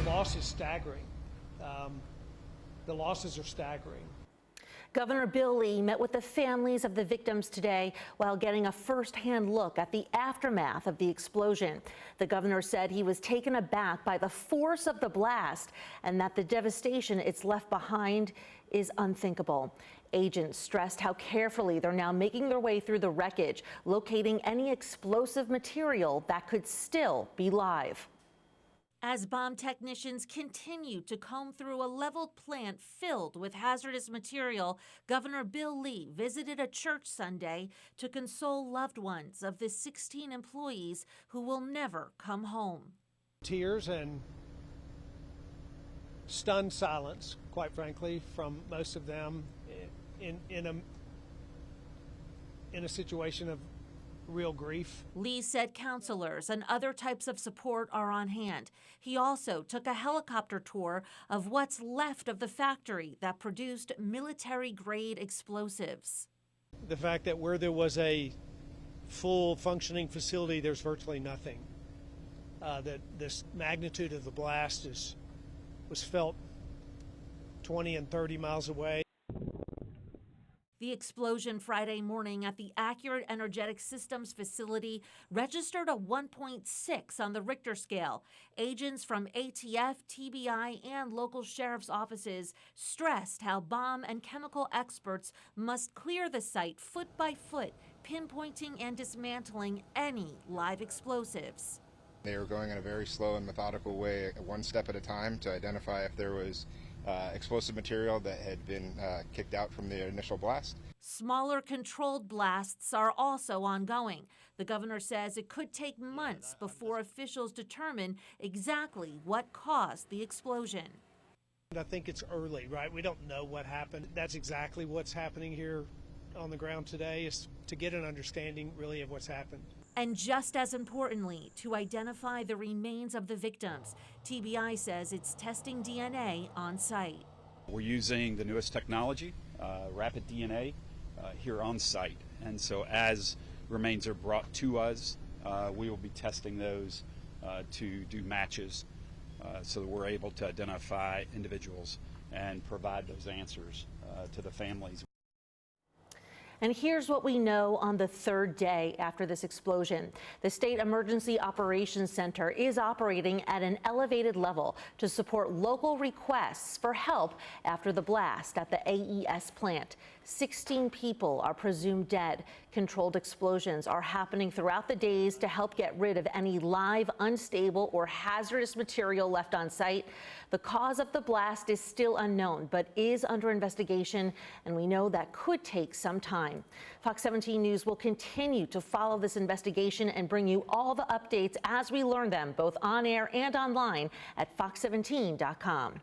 loss is staggering. The losses are staggering. Governor Bill Lee met with the families of the victims today while getting a first-hand look at the aftermath of the explosion. The governor said he was taken aback by the force of the blast and that the devastation it's left behind is unthinkable. Agents stressed how carefully they're now making their way through the wreckage, locating any explosive material that could still be live. As bomb technicians continue to comb through a leveled plant filled with hazardous material, Governor Bill Lee visited a church Sunday to console loved ones of the 16 employees who will never come home. Tears and stunned silence, quite frankly, from most of them in a situation of real grief. Lee said counselors and other types of support are on hand. He also took a helicopter tour of what's left of the factory that produced military-grade explosives. The fact that where there was a full functioning facility, there's virtually nothing. That this magnitude of the blast was felt 20 and 30 miles away. The explosion Friday morning at the Accurate Energetic Systems facility registered a 1.6 on the Richter scale. Agents from ATF, TBI, and local sheriff's offices stressed how bomb and chemical experts must clear the site foot by foot, pinpointing and dismantling any live explosives. They were going in a very slow and methodical way, one step at a time, to identify if there was explosive material that had been kicked out from the initial blast. Smaller controlled blasts are also ongoing. The governor says it could take months before officials determine exactly what caused the explosion. I think it's early, right? We don't know what happened. That's exactly what's happening here on the ground today, is to get an understanding really of what's happened. And just as importantly, to identify the remains of the victims. TBI says it's testing DNA on site. We're using the newest technology, rapid DNA, here on site. And so as remains are brought to us, we will be testing those to do matches so that we're able to identify individuals and provide those answers to the families. And here's what we know on the third day after this explosion. The State Emergency Operations Center is operating at an elevated level to support local requests for help after the blast at the AES plant. 16 people are presumed dead. Controlled explosions are happening throughout the days to help get rid of any live, unstable, or hazardous material left on site. The cause of the blast is still unknown, but is under investigation, and we know that could take some time. Fox 17 News will continue to follow this investigation and bring you all the updates as we learn them, both on air and online at fox17.com.